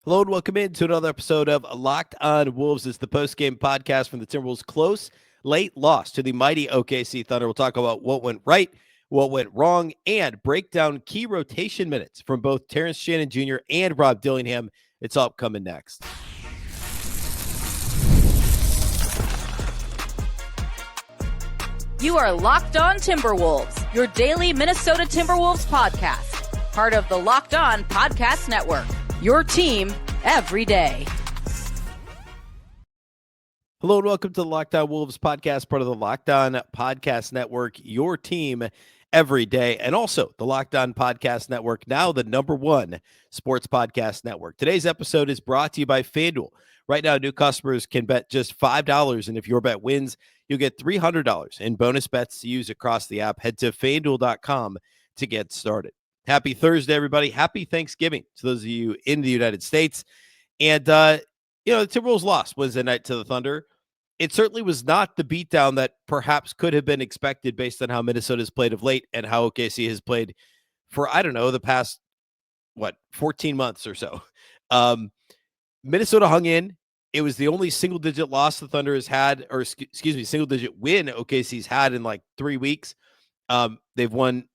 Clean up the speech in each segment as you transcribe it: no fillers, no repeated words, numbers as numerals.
Hello and welcome in to another episode of Locked On Wolves. It's the post-game podcast from the Timberwolves' close, late loss to the mighty OKC Thunder. We'll talk about what went right, what went wrong, and break down key rotation minutes from both Terrence Shannon Jr. and Rob Dillingham. It's all coming next. You are Locked On Timberwolves, your daily Minnesota Timberwolves podcast, part of the Locked On Podcast Network. Your team every day. Hello and welcome to the Locked On Wolves podcast, part of the Locked On Podcast Network, your team every day, and also the Locked On Podcast Network, now the #1 sports podcast network. Today's episode is brought to you by FanDuel. Right now, new customers can bet just $5, and if your bet wins, you'll get $300 in bonus bets to use across the app. Head to FanDuel.com to get started. Happy Thursday, everybody. Happy Thanksgiving to those of you in the United States. And, the Timberwolves lost Wednesday night to the Thunder. It certainly was not the beatdown that perhaps could have been expected based on how Minnesota's played of late and how OKC has played for, the past, 14 months or so. Minnesota hung in. It was the only single-digit loss the Thunder has had, or single-digit win OKC's had in like 3 weeks. They've won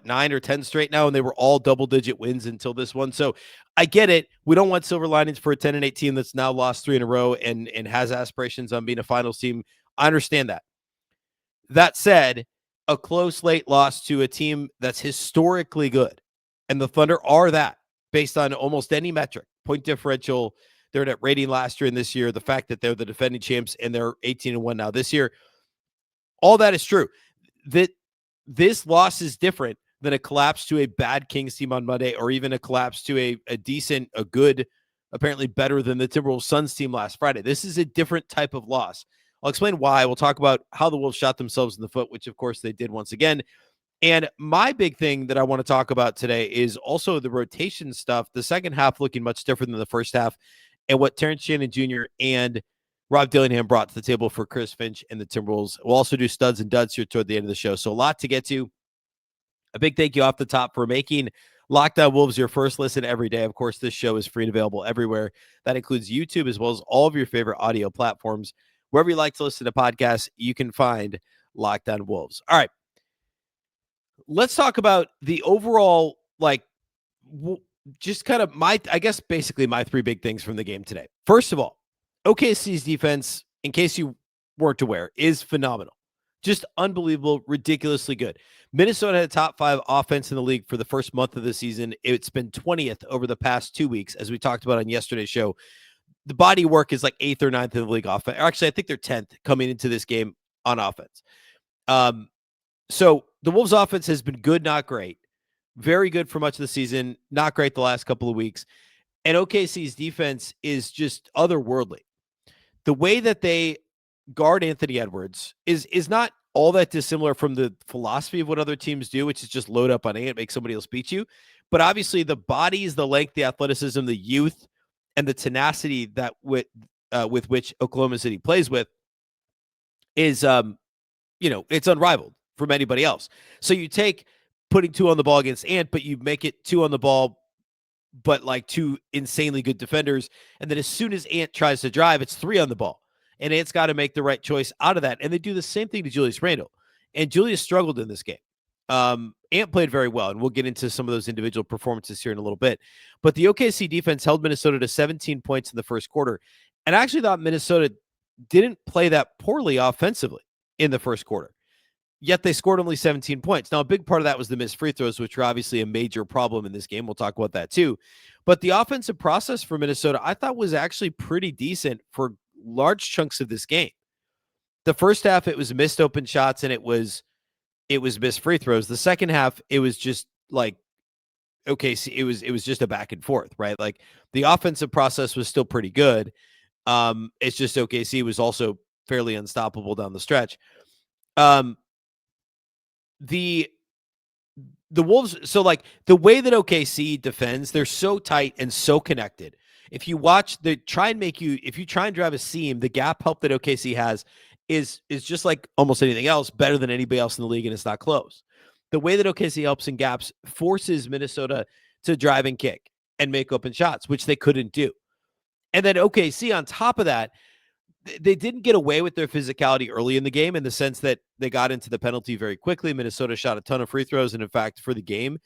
9 or 10 straight now, and they were all double-digit wins until this one. So I get it. We don't want silver linings for a 10-8 team that's now lost 3 in a row and has aspirations on being a finals team. I understand that. That said, a close late loss to a team that's historically good, and the Thunder are that based on almost any metric. Point differential, they're at rating last year and this year, the fact that they're the defending champs and they're 18-1 now this year. All that is true. This loss is different than a collapse to a bad Kings team on Monday, or even a collapse to a good, apparently better than the Timberwolves Suns team last Friday. This is a different type of loss. I'll explain why. We'll talk about how the Wolves shot themselves in the foot, which of course they did once again. And my big thing that I want to talk about today is also the rotation stuff. The second half looking much different than the first half, and what Terrence Shannon Jr. and Rob Dillingham brought to the table for Chris Finch and the Timberwolves. We'll also do studs and duds here toward the end of the show. So a lot to get to. A big thank you off the top for making Locked On Wolves your first listen every day. Of course, this show is free and available everywhere. That includes YouTube as well as all of your favorite audio platforms. Wherever you like to listen to podcasts, you can find Locked On Wolves. All right. Let's talk about the overall, just kind of basically my 3 big things from the game today. First of all, OKC's defense, in case you weren't aware, is phenomenal. Just unbelievable, ridiculously good. Minnesota had a top 5 offense in the league for the first month of the season. It's been 20th over the past 2 weeks, as we talked about on yesterday's show. The body work is like 8th or 9th in the league offense. Actually, I think they're 10th coming into this game on offense. So the Wolves offense has been good, not great. Very good for much of the season, not great the last couple of weeks. And OKC's defense is just otherworldly. The way that they guard Anthony Edwards is not all that dissimilar from the philosophy of what other teams do, which is just load up on Ant, make somebody else beat you. But obviously the bodies, the length, the athleticism, the youth, and the tenacity that with which Oklahoma City plays with is, it's unrivaled from anybody else. So you take putting 2 on the ball against Ant, but you make it 2 on the ball, but like 2 insanely good defenders. And then as soon as Ant tries to drive, it's 3 on the ball. And Ant's got to make the right choice out of that. And they do the same thing to Julius Randle. And Julius struggled in this game. Ant played very well, and we'll get into some of those individual performances here in a little bit. But the OKC defense held Minnesota to 17 points in the first quarter. And I actually thought Minnesota didn't play that poorly offensively in the first quarter. Yet they scored only 17 points. Now, a big part of that was the missed free throws, which were obviously a major problem in this game. We'll talk about that too. But the offensive process for Minnesota, I thought, was actually pretty decent for large chunks of this game. The first half, it was missed open shots and it was missed free throws. The second half, it was just like, it was just a back and forth, right? Like the offensive process was still pretty good. It's just OKC was also fairly unstoppable down the stretch. The Wolves, so like the way that OKC defends, they're so tight and so connected. If you watch if you try and drive a seam, the gap help that OKC has is just like almost anything else, better than anybody else in the league, and it's not close. The way that OKC helps in gaps forces Minnesota to drive and kick and make open shots, which they couldn't do. And then OKC on top of that, they didn't get away with their physicality early in the game in the sense that they got into the penalty very quickly. Minnesota shot a ton of free throws. And in fact, for the game,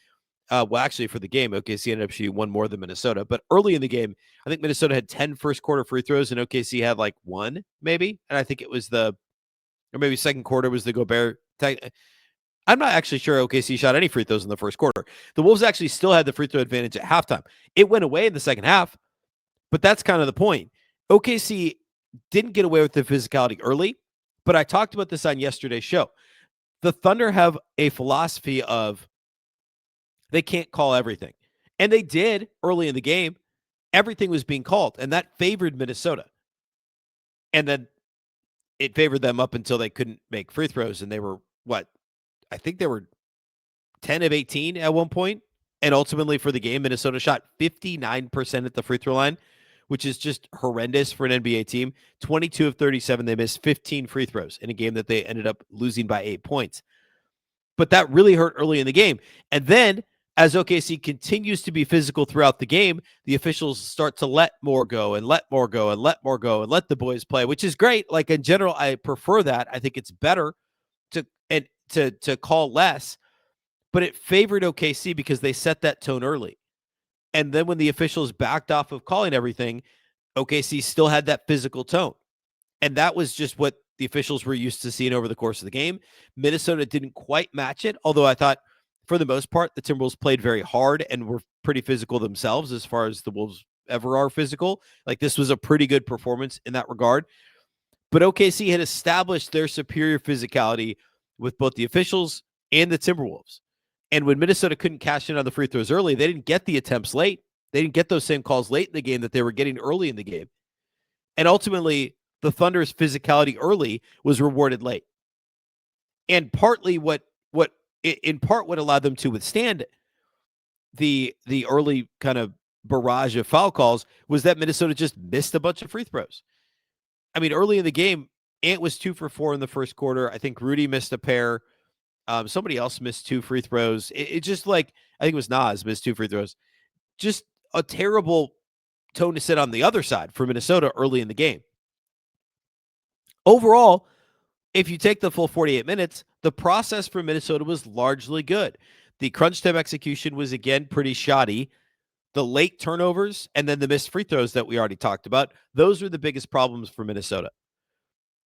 for the game, OKC ended up shooting one more than Minnesota. But early in the game, I think Minnesota had 10 first quarter free throws and OKC had like one, maybe. And I think it was or maybe second quarter was the Gobert. I'm not actually sure OKC shot any free throws in the first quarter. The Wolves actually still had the free throw advantage at halftime. It went away in the second half, but that's kind of the point. OKC didn't get away with the physicality early, but I talked about this on yesterday's show. The Thunder have a philosophy of they can't call everything. And they did early in the game. Everything was being called, and that favored Minnesota. And then it favored them up until they couldn't make free throws, and they were, I think they were 10 of 18 at one point. And ultimately for the game, Minnesota shot 59% at the free throw line, which is just horrendous for an NBA team. 22 of 37, they missed 15 free throws in a game that they ended up losing by 8 points. But that really hurt early in the game. And then as OKC continues to be physical throughout the game, the officials start to let more go and let more go and let more go and let the boys play, which is great. Like in general, I prefer that. I think it's better to call less, but it favored OKC because they set that tone early. And then when the officials backed off of calling everything, OKC still had that physical tone. And that was just what the officials were used to seeing over the course of the game. Minnesota didn't quite match it, although I thought for the most part, the Timberwolves played very hard and were pretty physical themselves as far as the Wolves ever are physical. Like this was a pretty good performance in that regard. But OKC had established their superior physicality with both the officials and the Timberwolves. And when Minnesota couldn't cash in on the free throws early, they didn't get the attempts late. They didn't get those same calls late in the game that they were getting early in the game. And ultimately, the Thunder's physicality early was rewarded late. And partly what allowed them to withstand the early kind of barrage of foul calls was that Minnesota just missed a bunch of free throws. I mean, early in the game, Ant was 2 for 4 in the first quarter. I think Rudy missed a pair. Somebody else missed 2 free throws. It just I think it was Nas missed 2 free throws. Just a terrible tone to set on the other side for Minnesota early in the game. Overall, if you take the full 48 minutes, the process for Minnesota was largely good. The crunch time execution was, again, pretty shoddy. The late turnovers and then the missed free throws that we already talked about, those were the biggest problems for Minnesota.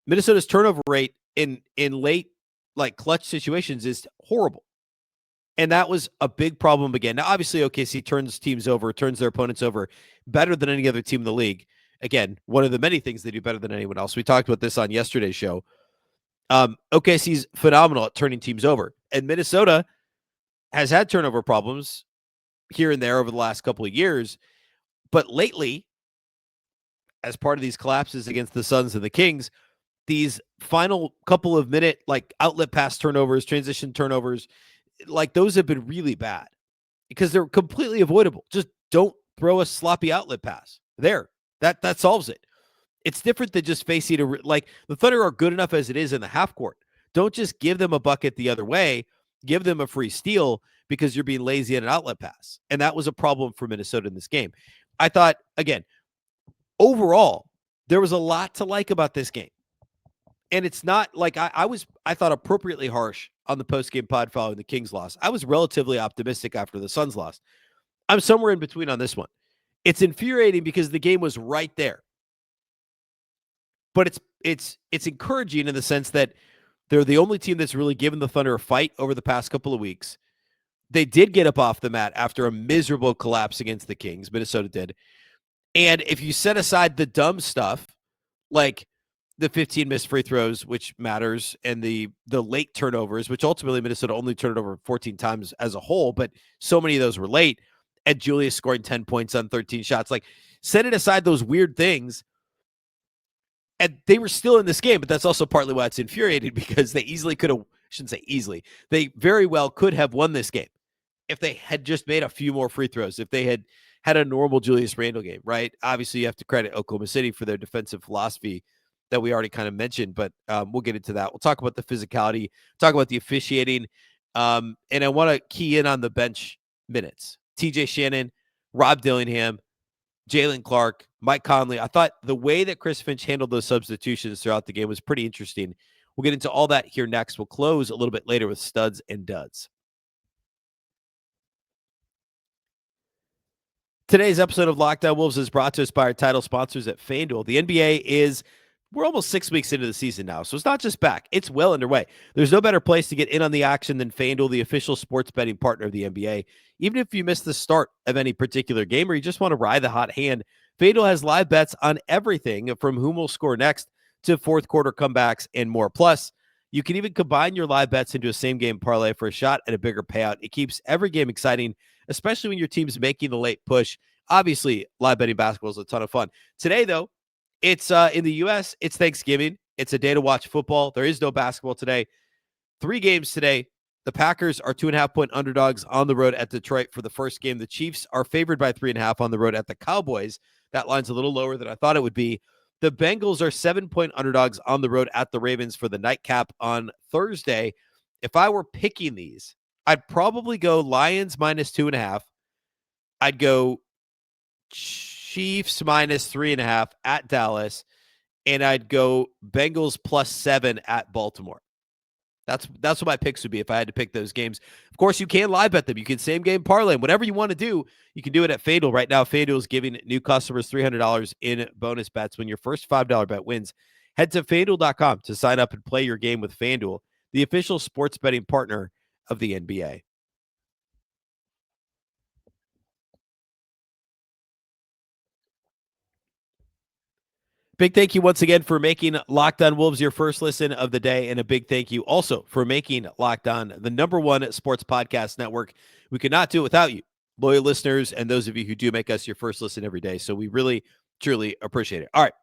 Minnesota's turnover rate in late, clutch situations is horrible. And that was a big problem again. Now, obviously, OKC turns teams over, turns their opponents over better than any other team in the league. Again, one of the many things they do better than anyone else. We talked about this on yesterday's show. OKC's phenomenal at turning teams over. And Minnesota has had turnover problems here and there over the last couple of years. But lately, as part of these collapses against the Suns and the Kings, these final couple of minute outlet pass turnovers, transition turnovers, those have been really bad because they're completely avoidable. Just don't throw a sloppy outlet pass. There, that solves it. It's different than just facing the Thunder are good enough as it is in the half court. Don't just give them a bucket the other way. Give them a free steal because you're being lazy at an outlet pass. And that was a problem for Minnesota in this game. I thought, again, overall, there was a lot to like about this game. And it's not I thought appropriately harsh on the post-game pod following the Kings loss. I was relatively optimistic after the Suns lost. I'm somewhere in between on this one. It's infuriating because the game was right there. But it's encouraging in the sense that they're the only team that's really given the Thunder a fight over the past couple of weeks. They did get up off the mat after a miserable collapse against the Kings. Minnesota did. And if you set aside the dumb stuff, like the 15 missed free throws, which matters, and the late turnovers, which ultimately Minnesota only turned it over 14 times as a whole, but so many of those were late, and Julius scoring 10 points on 13 shots. Setting aside those weird things, and they were still in this game, but that's also partly why it's infuriating because they easily could have, shouldn't say easily, they very well could have won this game if they had just made a few more free throws, if they had a normal Julius Randle game, right? Obviously, you have to credit Oklahoma City for their defensive philosophy that we already kind of mentioned, but we'll get into that. We'll talk about the physicality, talk about the officiating, and I want to key in on the bench minutes. TJ Shannon, Rob Dillingham, Jalen Clark, Mike Conley. I thought the way that Chris Finch handled those substitutions throughout the game was pretty interesting. We'll get into all that here next. We'll close a little bit later with studs and duds. Today's episode of Locked On Wolves is brought to us by our title sponsors at FanDuel. The NBA we're almost 6 weeks into the season now, so it's not just back. It's well underway. There's no better place to get in on the action than FanDuel, the official sports betting partner of the NBA. Even if you miss the start of any particular game or you just want to ride the hot hand, FanDuel has live bets on everything from whom will score next to fourth quarter comebacks and more. Plus, you can even combine your live bets into a same-game parlay for a shot at a bigger payout. It keeps every game exciting, especially when your team's making the late push. Obviously, live betting basketball is a ton of fun. Today, though, it's in the U.S., it's Thanksgiving. It's a day to watch football. There is no basketball today. 3 games today. The Packers are 2.5-point underdogs on the road at Detroit for the first game. The Chiefs are favored by 3.5 on the road at the Cowboys. That line's a little lower than I thought it would be. The Bengals are 7-point underdogs on the road at the Ravens for the nightcap on Thursday. If I were picking these, I'd probably go Lions minus 2.5. I'd go Chiefs minus 3.5 at Dallas, and I'd go Bengals plus 7 at Baltimore. That's what my picks would be if I had to pick those games. Of course, you can live bet them. You can same game parlay. Whatever you want to do, you can do it at FanDuel. Right now, FanDuel is giving new customers $300 in bonus bets when your first $5 bet wins. Head to FanDuel.com to sign up and play your game with FanDuel, the official sports betting partner of the NBA. Big thank you once again for making Locked On Wolves your first listen of the day, and a big thank you also for making Locked On the #1 sports podcast network. We could not do it without you, loyal listeners, and those of you who do make us your first listen every day. So we really, truly appreciate it. All right.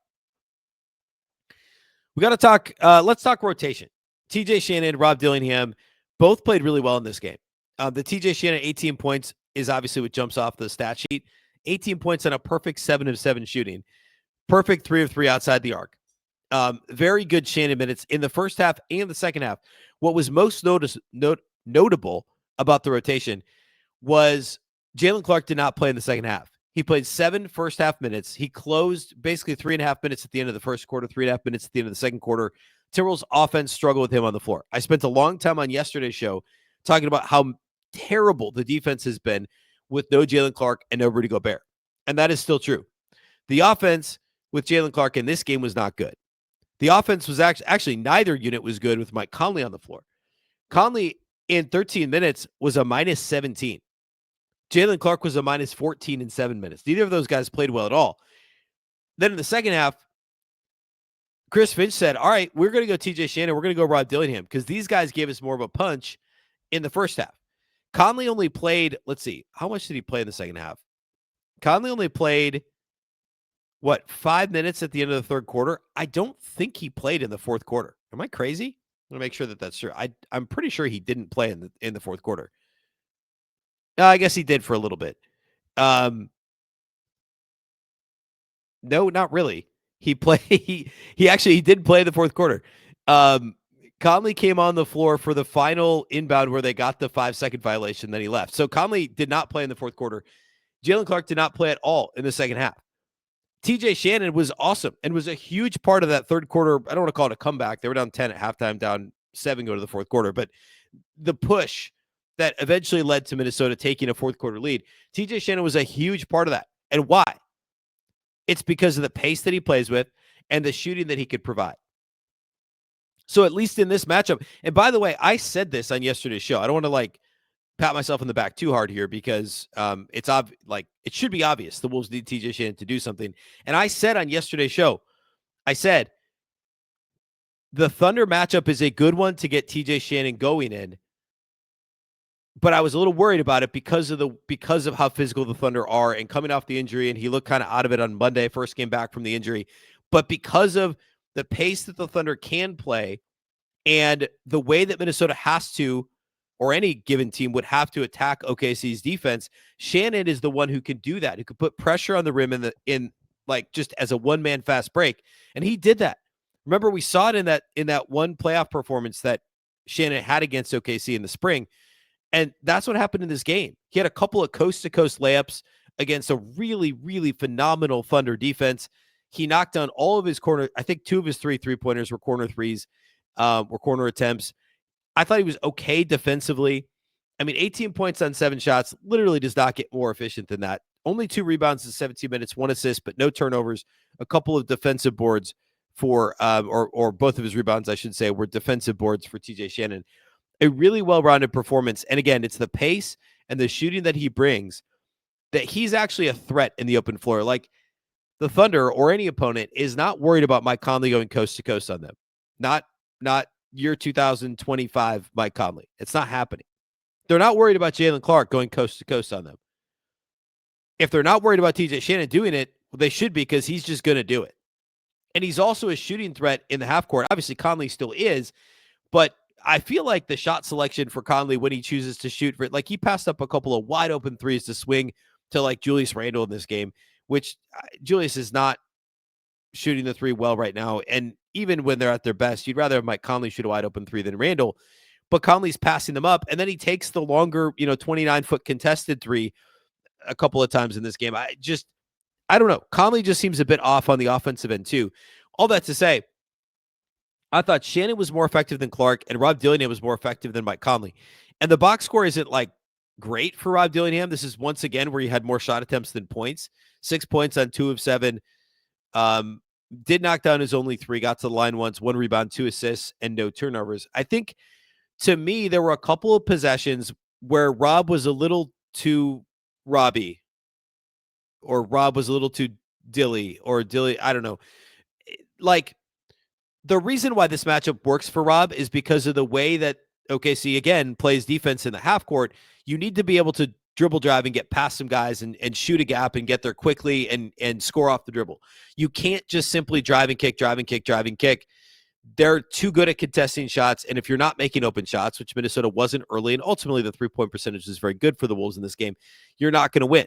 We got to talk. Let's talk rotation. TJ Shannon, Rob Dillingham, both played really well in this game. The TJ Shannon 18 points is obviously what jumps off the stat sheet. 18 points on a perfect 7 of 7 shooting. Perfect 3 of 3 outside the arc. Very good Shannon minutes in the first half and the second half. What was most notable about the rotation was Jalen Clark did not play in the second half. He played 7 first half minutes. He closed basically 3.5 minutes at the end of the first quarter, 3.5 minutes at the end of the second quarter. Timberwolves offense struggled with him on the floor. I spent a long time on yesterday's show talking about how terrible the defense has been with no Jalen Clark and no Rudy Gobert. And that is still true. The offense with Jalen Clark in this game was not good. The offense was actually neither unit was good with Mike Conley on the floor. Conley in 13 minutes was a minus 17. Jalen Clark was a minus 14 in 7 minutes. Neither of those guys played well at all. Then in the second half, Chris Finch said, all right, we're going to go TJ Shannon. We're going to go Rob Dillingham because these guys gave us more of a punch in the first half. Conley only played, let's see, how much did he play in the second half? Conley only played 5 minutes at the end of the third quarter? I don't think he played in the fourth quarter. Am I crazy? I'm going to make sure that that's true. I'm pretty sure he didn't play in the fourth quarter. I guess he did for a little bit. No, not really. He did play the fourth quarter. Conley came on the floor for the final inbound where they got the 5-second violation, then he left. So Conley did not play in the fourth quarter. Jalen Clark did not play at all in the second half. TJ Shannon was awesome and was a huge part of that third quarter. I don't want to call it a comeback. They were down 10 at halftime, down 7 go to the fourth quarter. But the push that eventually led to Minnesota taking a fourth quarter lead, TJ Shannon was a huge part of that. And why? It's because of the pace that he plays with and the shooting that he could provide. So at least in this matchup, and by the way, I said this on yesterday's show. I don't want to pat myself in the back too hard here because it should be obvious the Wolves need TJ Shannon to do something. And I said on yesterday's show, I said the Thunder matchup is a good one to get TJ Shannon going in, but I was a little worried about it because of how physical the Thunder are and coming off the injury, and he looked kind of out of it on Monday, first came back from the injury. But because of the pace that the Thunder can play and the way that Minnesota has to, or any given team would have to attack OKC's defense, Shannon is the one who can do that, who could put pressure on the rim in just as a one-man fast break. And he did that. Remember, we saw it in that one playoff performance that Shannon had against OKC in the spring. And that's what happened in this game. He had a couple of coast-to-coast layups against a really, really phenomenal Thunder defense. He knocked down all of his corner. I think 2 of his 3 3-pointers were corner threes, were corner attempts. I thought he was okay defensively. I mean, 18 points on 7 shots literally does not get more efficient than that. Only 2 rebounds in 17 minutes, 1 assist, but no turnovers. A couple of defensive boards for, or both of his rebounds, I should say, were defensive boards for TJ Shannon. A really well-rounded performance. And again, it's the pace and the shooting that he brings that he's actually a threat in the open floor. Like the Thunder or any opponent is not worried about Mike Conley going coast to coast on them. Not year 2025 Mike Conley. It's not happening. They're not worried about Jaylen Clark going coast to coast on them. If they're not worried about TJ Shannon doing it, well, they should be, because he's just going to do it. And he's also a shooting threat in the half court. Obviously, Conley still is, but I feel like the shot selection for Conley when he chooses to shoot for it, like he passed up a couple of wide open threes to swing to like Julius Randle in this game, which Julius is not shooting the three well right now. And even when they're at their best, you'd rather have Mike Conley shoot a wide open three than Randle. But Conley's passing them up, and then he takes the longer, 29-foot contested three a couple of times in this game. I don't know. Conley just seems a bit off on the offensive end too. All that to say, I thought Shannon was more effective than Clark, and Rob Dillingham was more effective than Mike Conley. And the box score isn't like great for Rob Dillingham. This is once again where he had more shot attempts than points. 6 points on 2 of 7. Did knock down his only 3, got to the line once, 1 rebound, 2 assists, and no turnovers. I think, to me, there were a couple of possessions where Rob was a little too Robbie, or Rob was a little too Dilly, or Dilly, I don't know. Like, the reason why this matchup works for Rob is because of the way that OKC, again, plays defense in the half court. You need to be able to dribble drive and get past some guys and shoot a gap and get there quickly and score off the dribble. You can't just simply drive and kick. They're too good at contesting shots, and if you're not making open shots, which Minnesota wasn't early, and ultimately the three-point percentage is very good for the Wolves in this game, you're not going to win.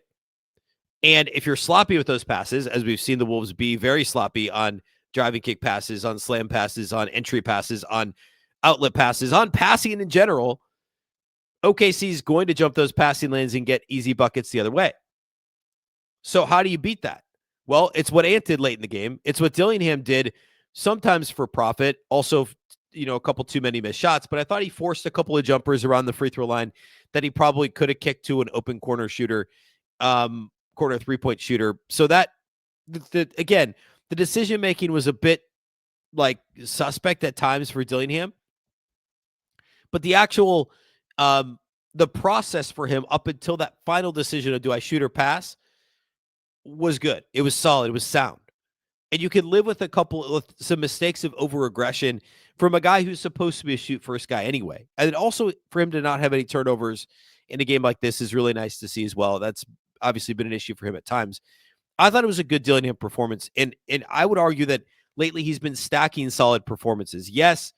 And if you're sloppy with those passes, as we've seen the Wolves be very sloppy on driving kick passes, on slam passes, on entry passes, on outlet passes, on passing in general, OKC is going to jump those passing lanes and get easy buckets the other way. So how do you beat that? Well, it's what Ant did late in the game. It's what Dillingham did, sometimes for profit, also, a couple too many missed shots, but I thought he forced a couple of jumpers around the free throw line that he probably could have kicked to an open corner shooter, corner three-point shooter. So that, again, the decision-making was a bit like suspect at times for Dillingham, but the actual, the process for him up until that final decision of do I shoot or pass was good. It was solid. It was sound. And you can live with some mistakes of over-aggression from a guy who's supposed to be a shoot-first guy anyway. And also for him to not have any turnovers in a game like this is really nice to see as well. That's obviously been an issue for him at times. I thought it was a good Dillingham performance. And I would argue that lately he's been stacking solid performances. Yes,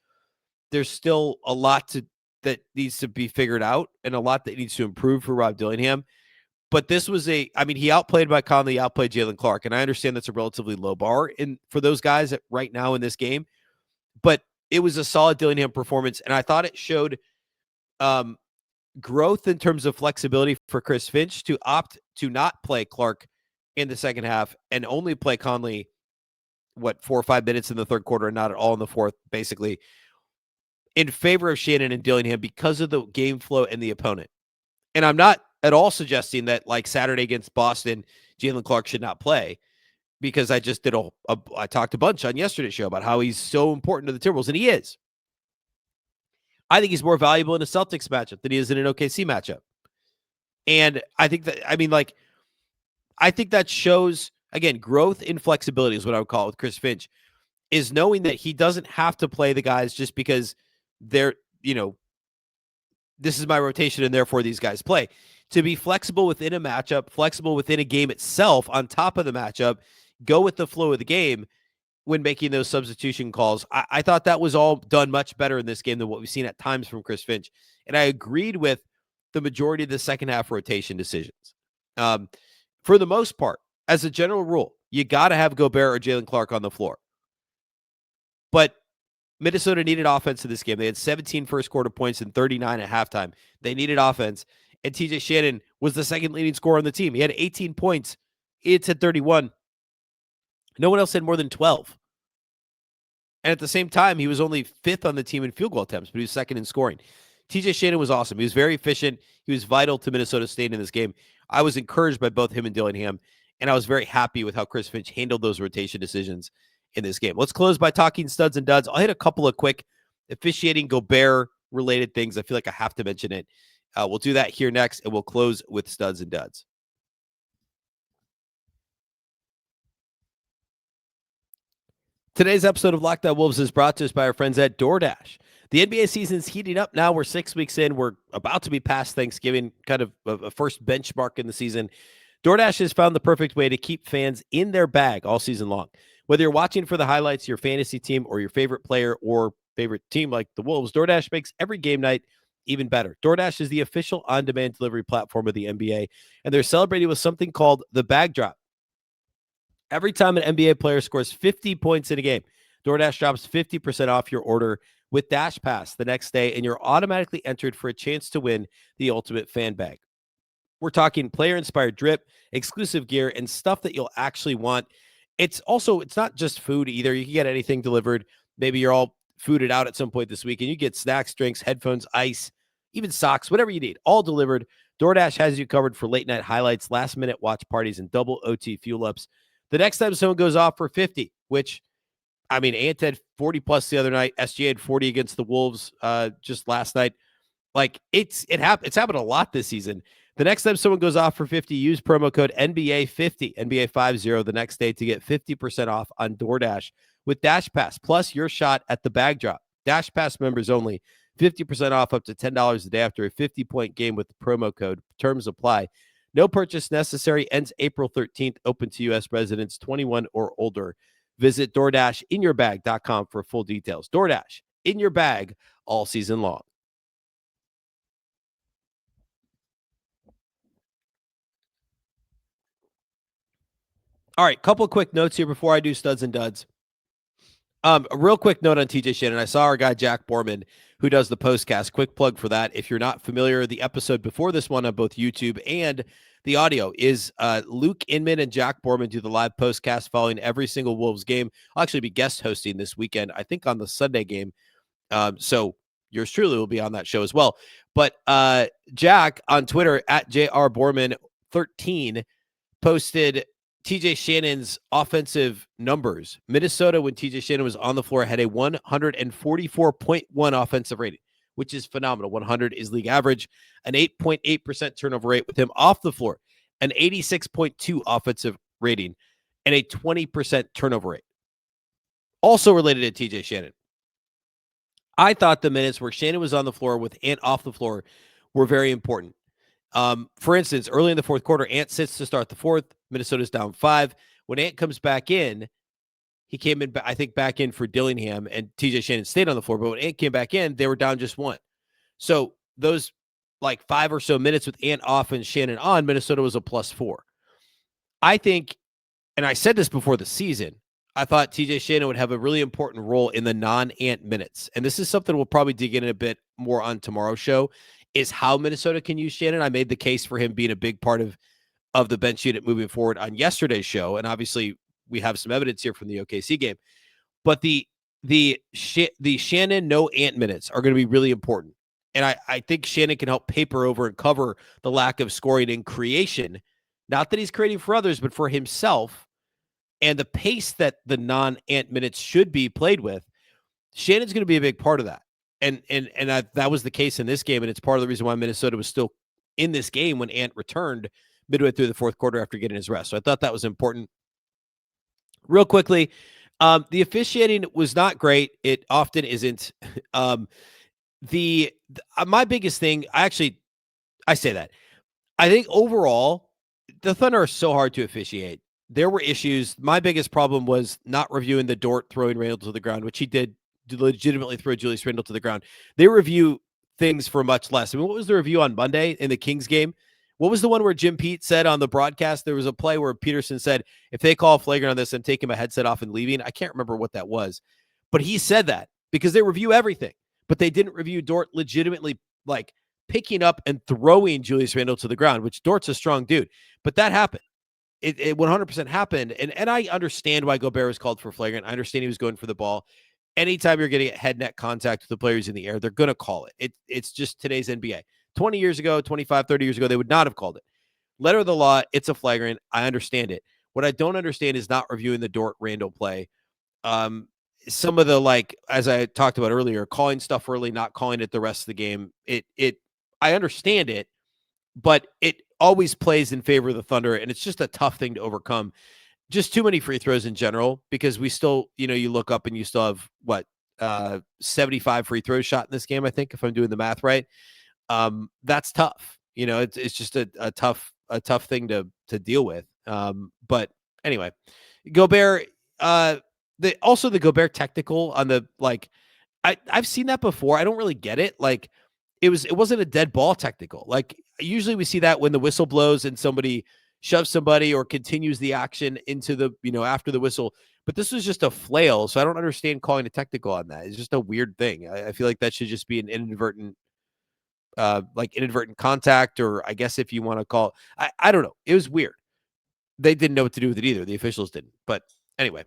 there's still a lot that needs to be figured out and a lot that needs to improve for Rob Dillingham. But this was he outplayed by Conley, outplayed Jaylen Clark. And I understand that's a relatively low bar for those guys right now in this game. But it was a solid Dillingham performance. And I thought it showed growth in terms of flexibility for Chris Finch to opt to not play Clark in the second half and only play Conley, 4 or 5 minutes in the third quarter and not at all in the fourth, basically, in favor of Shannon and Dillingham because of the game flow and the opponent. And I'm not at all suggesting that, like Saturday against Boston, Jaylen Clark should not play, because I just I talked a bunch on yesterday's show about how he's so important to the Timberwolves, and he is. I think he's more valuable in a Celtics matchup than he is in an OKC matchup. And I think that shows, again, growth in flexibility is what I would call it with Chris Finch, is knowing that he doesn't have to play the guys just because they're, this is my rotation and therefore these guys play. To be flexible within a matchup, flexible within a game itself, on top of the matchup, go with the flow of the game when making those substitution calls. I thought that was all done much better in this game than what we've seen at times from Chris Finch. And I agreed with the majority of the second half rotation decisions. For the most part, as a general rule, you got to have Gobert or Jaylen Clark on the floor. But Minnesota needed offense in this game. They had 17 first quarter points and 39 at halftime. They needed offense. and TJ Shannon was the second leading scorer on the team. He had 18 points. It's at 31. No one else had more than 12. And at the same time, he was only fifth on the team in field goal attempts, but he was second in scoring. TJ Shannon was awesome. He was very efficient. He was vital to Minnesota State in this game. I was encouraged by both him and Dillingham, and I was very happy with how Chris Finch handled those rotation decisions in this game. Let's close by talking studs and duds. I'll hit a couple of quick officiating Gobert related things. I feel like I have to mention it. We'll do that here next, and we'll close with studs and duds. Today's episode of Locked On Wolves is brought to us by our friends at DoorDash. The NBA season's heating up now. We're 6 weeks in. We're about to be past Thanksgiving, kind of a first benchmark in the season. DoorDash has found the perfect way to keep fans in their bag all season long. Whether you're watching for the highlights, your fantasy team, or your favorite player or favorite team like the Wolves, DoorDash makes every game night even better. DoorDash is the official on-demand delivery platform of the NBA, and they're celebrating with something called the Bag Drop. Every time an NBA player scores 50 points in a game, DoorDash drops 50% off your order with Dash Pass the next day, and you're automatically entered for a chance to win the ultimate fan bag. We're talking player-inspired drip, exclusive gear, and stuff that you'll actually want. It's not just food either. You can get anything delivered. Maybe you're all fooded out at some point this week, and you get snacks, drinks, headphones, ice, even socks, whatever you need, all delivered. DoorDash has you covered for late-night highlights, last-minute watch parties, and double OT fuel-ups. The next time someone goes off for 50, which, I mean, Ant had 40-plus the other night. SGA had 40 against the Wolves just last night. Like, it's happened a lot this season. The next time someone goes off for 50, use promo code NBA50, NBA50 the next day to get 50% off on DoorDash with Dash Pass, plus your shot at the bag drop. Dash Pass members only, 50% off up to $10 a day after a 50-point game with the promo code. Terms apply. No purchase necessary. Ends April 13th. Open to U.S. residents 21 or older. Visit DoorDashInYourBag.com for full details. DoorDash, in your bag all season long. All right, couple of quick notes here before I do studs and duds. A real quick note on TJ Shannon. I saw our guy Jack Borman, who does the postcast. Quick plug for that. If you're not familiar, the episode before this one on both YouTube and the audio is Luke Inman and Jack Borman do the live postcast following every single Wolves game. I'll actually be guest hosting this weekend, I think on the Sunday game. So yours truly will be on that show as well. But Jack on Twitter at JRBorman13 posted TJ Shannon's offensive numbers. Minnesota, when TJ Shannon was on the floor, had a 144.1 offensive rating, which is phenomenal. 100 is league average, an 8.8% turnover rate with him off the floor, an 86.2 offensive rating, and a 20% turnover rate. Also related to TJ Shannon, I thought the minutes where Shannon was on the floor with Ant off the floor were very important. For instance, early in the fourth quarter, Ant sits to start the fourth. Minnesota's down 5. When Ant comes back in, he came in, I think, back in for Dillingham, and TJ Shannon stayed on the floor. But when Ant came back in, they were down just 1. So those like 5 or so minutes with Ant off and Shannon on, Minnesota was a +4. I think, and I said this before the season, I thought TJ Shannon would have a really important role in the non-Ant minutes. And this is something we'll probably dig in a bit more on tomorrow's show, is how Minnesota can use Shannon. I made the case for him being a big part of the bench unit moving forward on yesterday's show. And obviously we have some evidence here from the OKC game, but the Shannon no Ant minutes are going to be really important. And I think Shannon can help paper over and cover the lack of scoring and creation. Not that he's creating for others, but for himself and the pace that the non-Ant minutes should be played with. Shannon's going to be a big part of that. And that was the case in this game, and it's part of the reason why Minnesota was still in this game when Ant returned midway through the fourth quarter after getting his rest. So I thought that was important. Real quickly, the officiating was not great. It often isn't. My biggest thing, I say that. I think overall, the Thunder are so hard to officiate. There were issues. My biggest problem was not reviewing the Dort throwing Randle to the ground, which he did legitimately throw Julius Randle to the ground. They review things for much less. I mean, what was the review on Monday in the Kings game? What was the one where Jim Pete said on the broadcast? There was a play where Peterson said, if they call a flagrant on this, I'm taking my headset off and leaving. I can't remember what that was, but he said that because they review everything, but they didn't review Dort legitimately like picking up and throwing Julius Randle to the ground, which Dort's a strong dude, but that happened. It 100% happened. And I understand why Gobert was called for flagrant. I understand he was going for the ball. Anytime you're getting head net contact with the players in the air, they're going to call it. It's just today's NBA. 20 years ago, 25, 30 years ago, they would not have called it. Letter of the law, it's a flagrant. I understand it. What I don't understand is not reviewing the Dort Randle play. Some of the, like, as I talked about earlier, calling stuff early, not calling it the rest of the game. I understand it, but it always plays in favor of the Thunder, and it's just a tough thing to overcome. Just too many free throws in general, because we still, you look up and you still have 75 free throws shot in this game, I think, if I'm doing the math right. That's tough. It's just a tough thing to deal with. But anyway, Gobert, the Gobert technical on the, like, I've seen that before. I don't really get it. Like, it wasn't a dead ball technical. Like, usually we see that when the whistle blows and somebody shoves somebody or continues the action into the, after the whistle. But this was just a flail. So I don't understand calling a technical on that. It's just a weird thing. I feel like that should just be an inadvertent contact, or I guess if you want to call, I don't know. It was weird. They didn't know what to do with it either. The officials didn't. But anyway.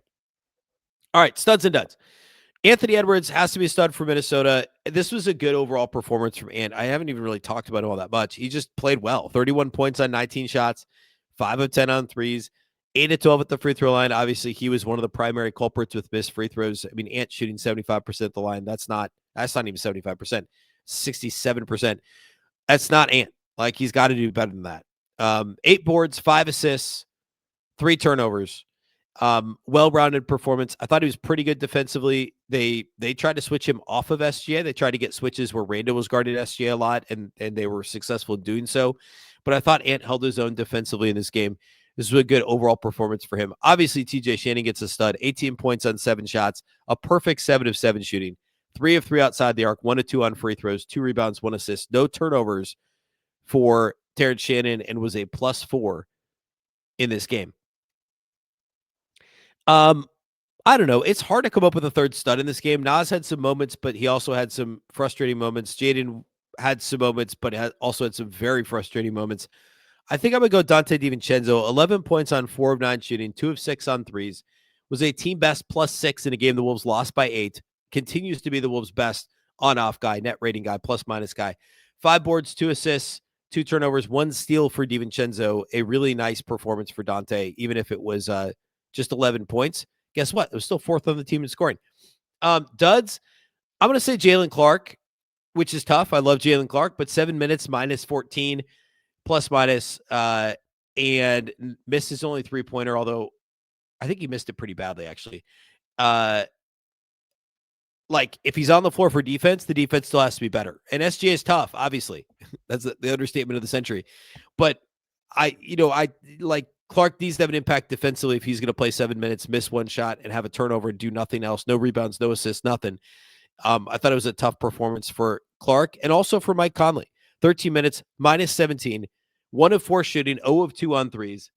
All right. Studs and duds. Anthony Edwards has to be a stud for Minnesota. This was a good overall performance from Ant. I haven't even really talked about him all that much. He just played well. 31 points on 19 shots, 5 of 10 on threes, 8 of 12 at the free throw line. Obviously, he was one of the primary culprits with missed free throws. I mean, Ant shooting 75% at the line. That's not even 75%, 67%. That's not Ant. Like, he's got to do better than that. 8 boards, 5 assists, 3 turnovers. Well-rounded performance. I thought he was pretty good defensively. They tried to switch him off of SGA. They tried to get switches where Randle was guarding SGA a lot, and they were successful in doing so. But I thought Ant held his own defensively in this game. This was a good overall performance for him. Obviously, TJ Shannon gets a stud. 18 points on 7 shots, a perfect 7 of 7 shooting, 3 of 3 outside the arc, 1 of 2 on free throws, 2 rebounds, 1 assist, no turnovers for Terrence Shannon, and was a +4 in this game. I don't know. It's hard to come up with a third stud in this game. Nas had some moments, but he also had some frustrating moments. Jaden had some moments, but also had some very frustrating moments. I think I'm going to go Dante DiVincenzo. 11 points on 4 of 9 shooting, 2 of 6 on threes. Was a team best +6 in a game the Wolves lost by 8. Continues to be the Wolves' best on-off guy, net rating guy, plus-minus guy. 5 boards, 2 assists, 2 turnovers, 1 steal for DiVincenzo. A really nice performance for Dante, even if it was just 11 points. Guess what? It was still 4th on the team in scoring. Duds, I'm going to say Jalen Clark, which is tough. I love Jalen Clark, but 7 minutes, -14, plus-minus, and missed his only 3-pointer, although I think he missed it pretty badly, actually. Like, if he's on the floor for defense, the defense still has to be better. And SGA is tough, obviously. That's the understatement of the century. But I like Clark needs to have an impact defensively if he's going to play 7 minutes, miss 1 shot, and have a turnover and do nothing else. No rebounds, no assists, nothing. I thought it was a tough performance for Clark and also for Mike Conley. 13 minutes, -17, 1 of 4 shooting, 0 of 2 on threes.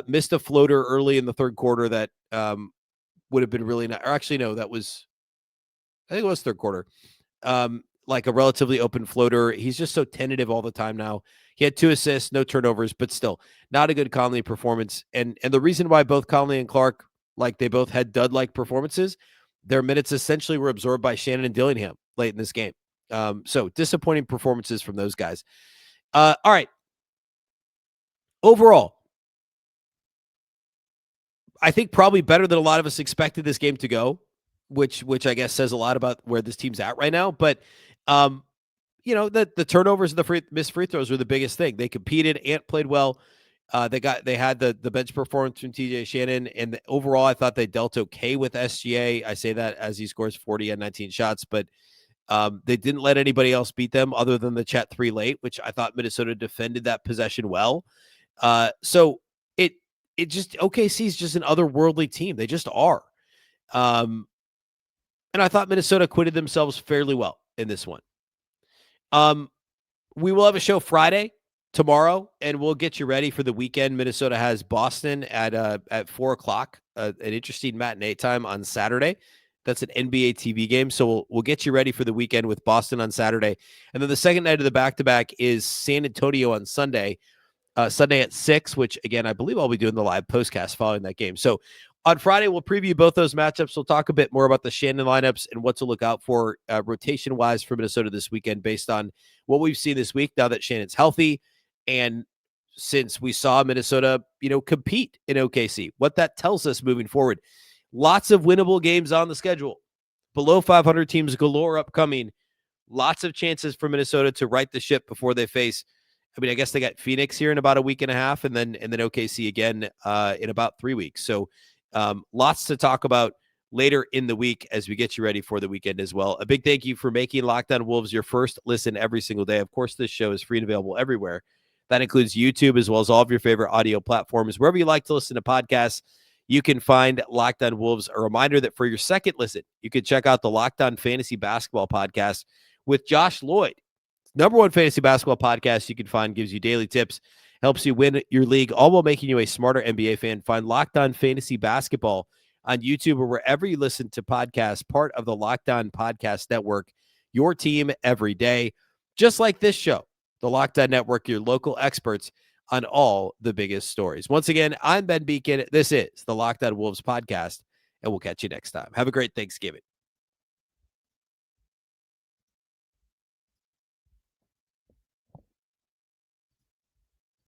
Missed a floater early in the third quarter that would have been really nice. Or actually, no, I think it was third quarter. Like a relatively open floater. He's just so tentative all the time now. He had 2 assists, no turnovers, but still not a good Conley performance. And the reason why both Conley and Clark, like, they both had dud-like performances, their minutes essentially were absorbed by Shannon and Dillingham late in this game. So disappointing performances from those guys. All right. Overall, I think probably better than a lot of us expected this game to go, which I guess says a lot about where this team's at right now. But the turnovers and the missed free throws were the biggest thing. They competed. Ant played well. They had the bench performance from TJ Shannon, and overall, I thought they dealt okay with SGA. I say that as he scores 40 on 19 shots, but they didn't let anybody else beat them other than the Chet 3 late, which I thought Minnesota defended that possession well. So it just, OKC is just an otherworldly team. They just are. And I thought Minnesota acquitted themselves fairly well in this one. We will have a show Friday, tomorrow, and we'll get you ready for the weekend. Minnesota has Boston at 4:00, an interesting matinee time on Saturday. That's an NBA TV game. So we'll get you ready for the weekend with Boston on Saturday. And then the second night of the back-to-back is San Antonio on Sunday at 6, which, again, I believe I'll be doing the live postcast following that game. So on Friday, we'll preview both those matchups. We'll talk a bit more about the Shannon lineups and what to look out for rotation-wise for Minnesota this weekend based on what we've seen this week now that Shannon's healthy. And since we saw Minnesota, compete in OKC, what that tells us moving forward. Lots of winnable games on the schedule. Below 500 teams galore upcoming. Lots of chances for Minnesota to right the ship before they face, I guess they got Phoenix here in about a week and a half, and then OKC again in about 3 weeks. So lots to talk about later in the week as we get you ready for the weekend as well. A big thank you for making Locked On Wolves your first listen every single day. Of course, this show is free and available everywhere. That includes YouTube as well as all of your favorite audio platforms. Wherever you like to listen to podcasts, you can find Locked On Wolves. A reminder that for your second listen, you can check out the Locked On Fantasy Basketball podcast with Josh Lloyd. Number one fantasy basketball podcast you can find, gives you daily tips, helps you win your league, all while making you a smarter NBA fan. Find Locked On Fantasy Basketball on YouTube or wherever you listen to podcasts, part of the Locked On Podcast Network, your team every day. Just like this show, the Locked On Network, your local experts on all the biggest stories. Once again, I'm Ben Beecken. This is the Locked On Wolves podcast, and we'll catch you next time. Have a great Thanksgiving.